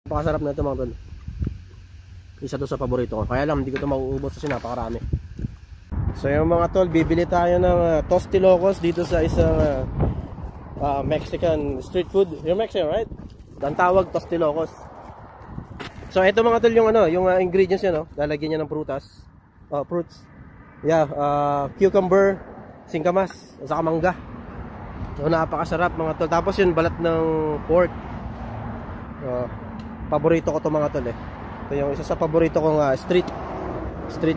Napakasarap na ito mga tol. Isa to sa paborito ko. Kaya lang hindi ko ito mauubos kasi napakarami. So yung mga tol, bibili tayo ng Tostilocos dito sa isang Mexican street food. You're Mexican, right? Ang tawag Tostilocos. So ito mga tol yung yung ingredients niya, no. Lalagyan niya ng prutas. Fruits. Yeah, cucumber, singkamas, saka mangga. So napakasarap mga tol. Tapos yun balat ng pork. Paborito ko to mga tol eh. Ito yung isa sa paborito kong street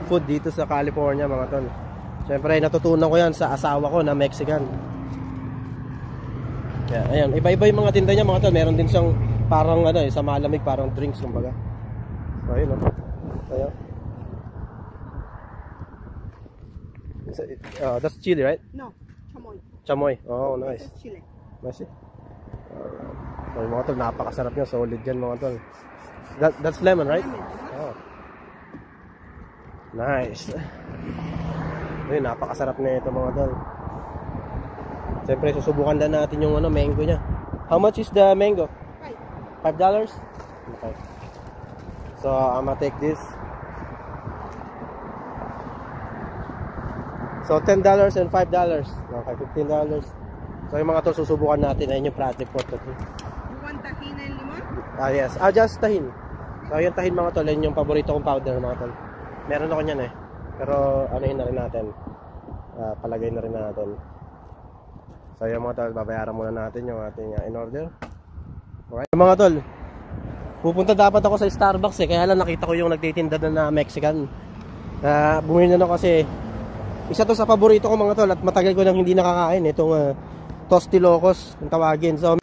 food dito sa California mga tol. Siyempre natutunan ko yan sa asawa ko na Mexican. Kaya ayan, iba-iba yung mga tinda niya mga tol. Meron din siyang parang sa malamig parang drinks kumbaga. So ayun Ayan. That's chili, right? No, chamoy. Chamoy. Oh, nice. That's chili. Nice. So mga tol, napakasarap niya. Solid yan mga tol. That's lemon, right? Oh. Nice. Ayun, napakasarap na ito mga tol. Siyempre susubukan din natin yung mango niya. How much is the mango? $5. Okay. So I'm gonna take this. So $10 and $5. Okay, $15. So yung mga tol, susubukan natin. Ayun yung project po to. You want tahin and limon? Yes. Just tahin. So yung tahin mga tol, yun yung paborito kong powder mga tol. Meron ako niyan eh. Pero anuhin na rin natin. Palagay na rin natin. So yung mga tol, babayaran muna natin yung ating in order. Okay. Mga tol, pupunta dapat ako sa Starbucks eh. Kaya lang nakita ko yung nagtitinda na Mexican. Bumili na ako kasi isa to sa paborito ko mga tol. At matagal ko nang hindi nakakain itong Tostilocos ang tawagin. So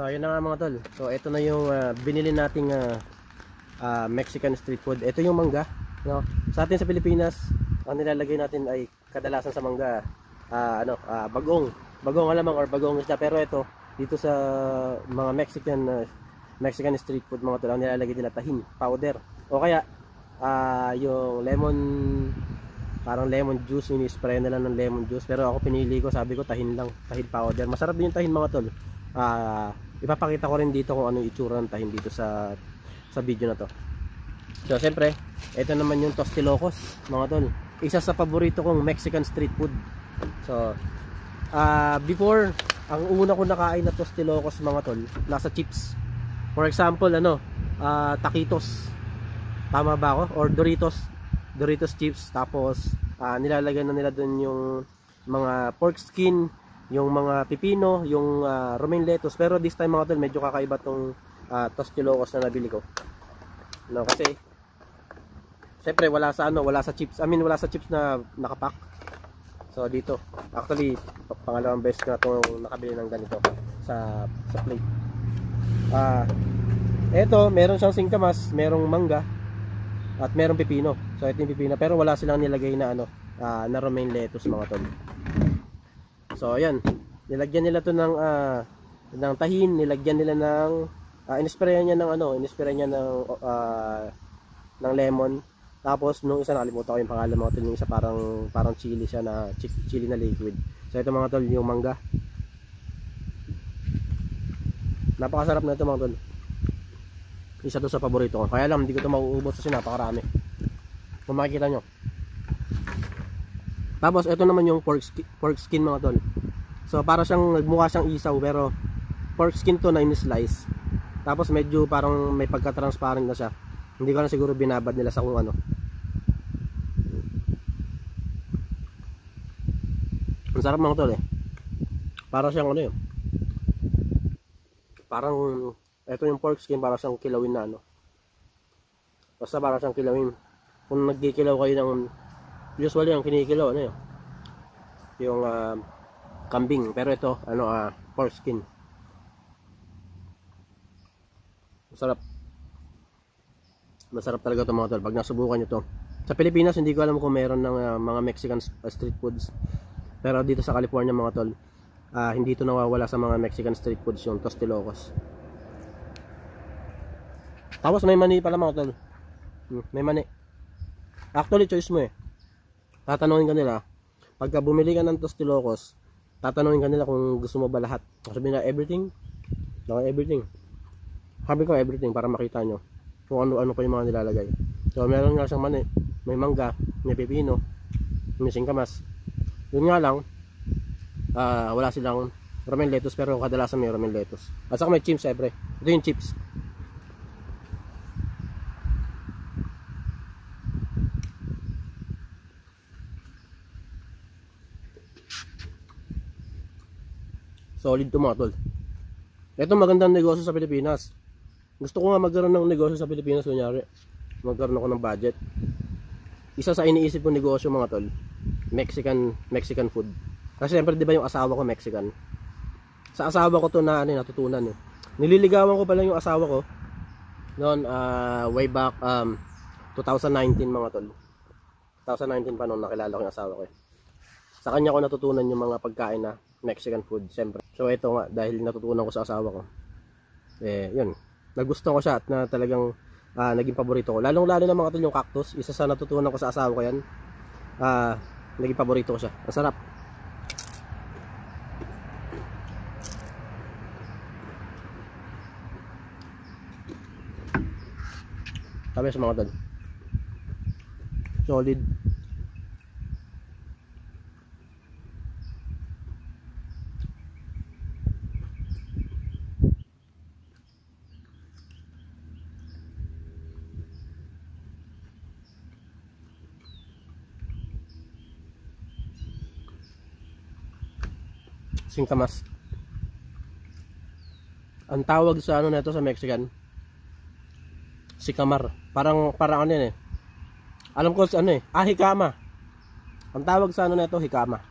yun na nga mga tol. So ito na yung binili nating Mexican street food. Ito yung mangga, no? Sa atin sa Pilipinas, ang nilalagay natin ay kadalasan sa mangga bagong alamang or bagong isda. Pero ito dito sa mga Mexican street food mga tol, ang nilalagay nila tahin powder o kaya yung parang lemon juice, ini-spray nila ng lemon juice. Pero ako pinili ko, sabi ko tahin lang, tahin powder. Masarap din yung tahin mga tol. Ipapakita ko rin dito kung ano yung itsura ng tahin dito sa video na to. So siyempre, ito naman yung Tostilocos mga tol. Isa sa paborito kong Mexican street food. So before, ang una ko nakain na Tostilocos mga tol, nasa chips. For example, taquitos. Tama ba ako? Or Doritos chips. Tapos nilalagyan na nila dun yung mga pork skin, yung mga pipino, yung romaine lettuce. Pero this time mga tol, medyo kakaiba tong Tostilocos na nabili ko. No, kasi syempre wala sa chips. Wala sa chips na nakapack. So dito, actually pangalawang beses ko na itong nakabili ng ganito sa plate. Eto, meron siyang singkamas, merong mangga, at merong pipino. So ito yung pipino, pero wala silang nilagay na na romaine lettuce mga tol. So ayan, nilagyan nila to ng tahin, nilagyan nila ng inisprayan niya ng lemon. Tapos nung isa nakalimutan ko yung pangalan mga tol, yung isa parang chili siya na chili na liquid. So ito mga tol, yung mangga. Napakasarap na ito mga tol. Isa to sa paborito ko. Kaya lang hindi ko ito mauubos kasi napakarami. Kung makikita nyo. Tapos ito naman yung pork skin mga tol. So para siyang nagmukha siyang isaw, pero pork skin to na in-slice. Tapos medyo parang may pagka-transparent na siya. Hindi ko na siguro binabad nila sa kung ano. Ang sarap mga tol eh. Para siyang parang ito yung pork skin, para siyang kilawin na basta para siyang kilawin. Kung nagkikilaw kayo ng, usually ang kinikilaw yung kambing, pero ito pork skin. Masarap talaga ito mga tol pag nasubukan nyo to. Sa Pilipinas hindi ko alam kung meron ng mga Mexican street foods, pero dito sa California mga tol, hindi ito nawawala sa mga Mexican street foods, yung Tostilocos. Tapos may mani pala mga tol. May mani. Actually choice mo eh. Tatanungin ka nila, pagka bumili ka ng Tostilocos, tatanungin ka nila kung gusto mo ba lahat. Sabihin na everything. No, everything. Sabi ko everything para makita nyo kung ano-ano pa yung mga nilalagay. So meron nga siyang mani, may mangga, may pepino, may singkamas. Yun nga lang, wala silang romaine lettuce, pero kadalasan may romaine lettuce. At saka may chips syempre. Ito yung chips. Solid to mga tol. Ito magandang negosyo sa Pilipinas. Gusto ko nga magkaroon ng negosyo sa Pilipinas, kunyari magkaroon ako ng budget. Isa sa iniisip ko negosyo mga tol, Mexican food. Kasi siyempre di ba yung asawa ko Mexican. Sa asawa ko to na natutunan eh. Nililigawan ko pa lang yung asawa ko noon way back 2019 mga tol. 2019 pa noon nakilala ko yung asawa ko eh. Sa kanya ko natutunan yung mga pagkain na Mexican food, siyempre. So ito nga, dahil natutunan ko sa asawa ko, yun, nagustuhan ko siya at na talagang naging paborito ko. Lalong-lalo na mga tol yung cactus, isa sa natutunan ko sa asawa ko yan. Naging paborito ko siya. Ang sarap. Sabi sa mga tol. Solid. Singkamas. Ang tawag sa ano nito sa Mexican, sikamar. Parang ano yan eh. Alam ko ano eh, hikama. Ang tawag sa ano nito hikama.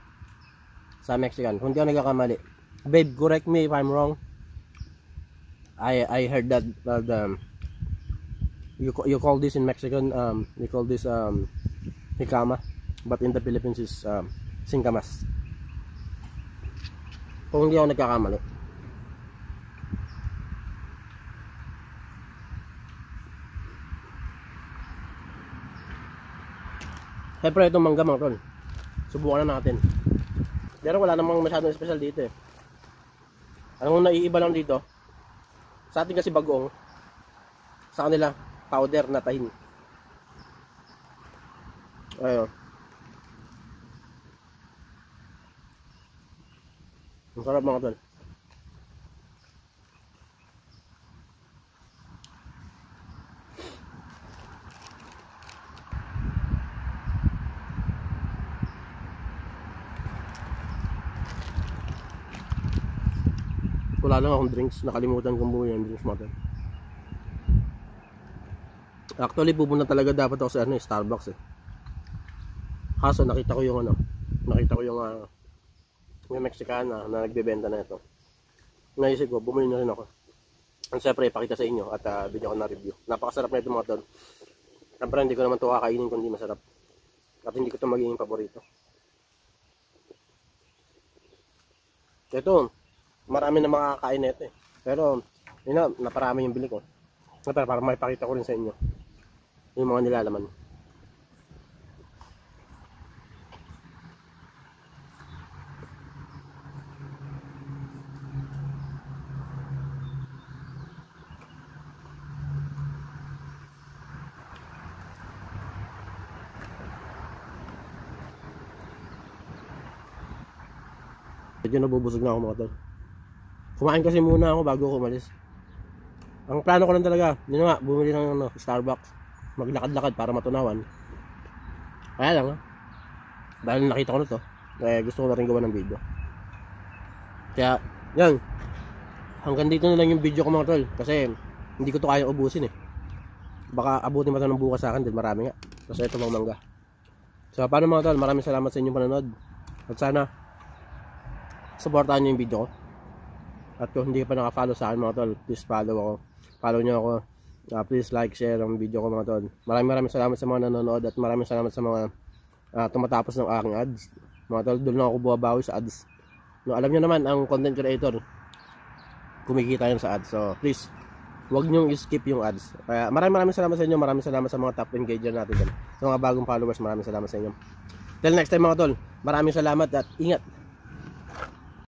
Sa Mexican, kung di ako nagkakamali. Babe, correct me if I'm wrong. I heard that you call this in Mexican you call this hikama, but in the Philippines is singkamas. Kung hindi ako nagkakamali. Siyempre itong mangga mga tol, subukan na natin. Pero wala namang masyadong special dito eh. Alam mo naiiba lang dito, sa atin kasi bagoong, sa kanila powder na tahin. Ayun. Ang sarap mga tol. Wala lang akong drinks, nakalimutan kong bumili ng drinks mga tol. Actually pupunta talaga dapat ako sa Starbucks eh. Kaso nakita ko yung yung Mexicana na nagbebenta na ito. Naisip ko, bumili na rin ako. Ang siyempre, ipakita sa inyo at bigyan ko na review. Napakasarap na ito mga tol. Siyempre, hindi ko naman ito kakainin kung hindi masarap. At hindi ko ito magiging paborito. Ito, marami na makakain na ito eh. Pero, yun na, naparami yung bili ko. Siyempre, para maipakita ko rin sa inyo yung mga nilalaman. Medyo nabubusog na ako mga tol. Kumain kasi muna ako bago ako umalis. Ang plano ko lang talaga, yun nga, bumili ng Starbucks. Maglakad-lakad para matunawan. Kaya lang dahil nakita ko na to, gusto ko na rin gawa ng video. Kaya, yan. Hanggang dito na lang yung video ko mga tol. Kasi, hindi ko to kaya ubusin eh. Baka abutin pa ito ng bukas sa akin dahil marami nga. Kasi ito mga mangga. So, paano mga tol, maraming salamat sa inyong panonood. At sana, supportahan nyo yung video ko. At kung hindi ka pa naka-follow sa akin mga tol, please follow ako. Follow nyo ako. Please like, share ang video ko mga tol. Maraming salamat sa mga nanonood. At maraming salamat sa mga tumatapos ng aking ads. Mga tol, doon lang ako buwabawi sa ads. No, alam nyo naman, ang content creator, kumikita yun sa ads. So please, huwag nyo i-skip yung ads. Kaya maraming salamat sa inyo. Maraming salamat sa mga top engager natin dyan. Sa mga bagong followers, maraming salamat sa inyo. Till next time mga tol, maraming salamat at ingat.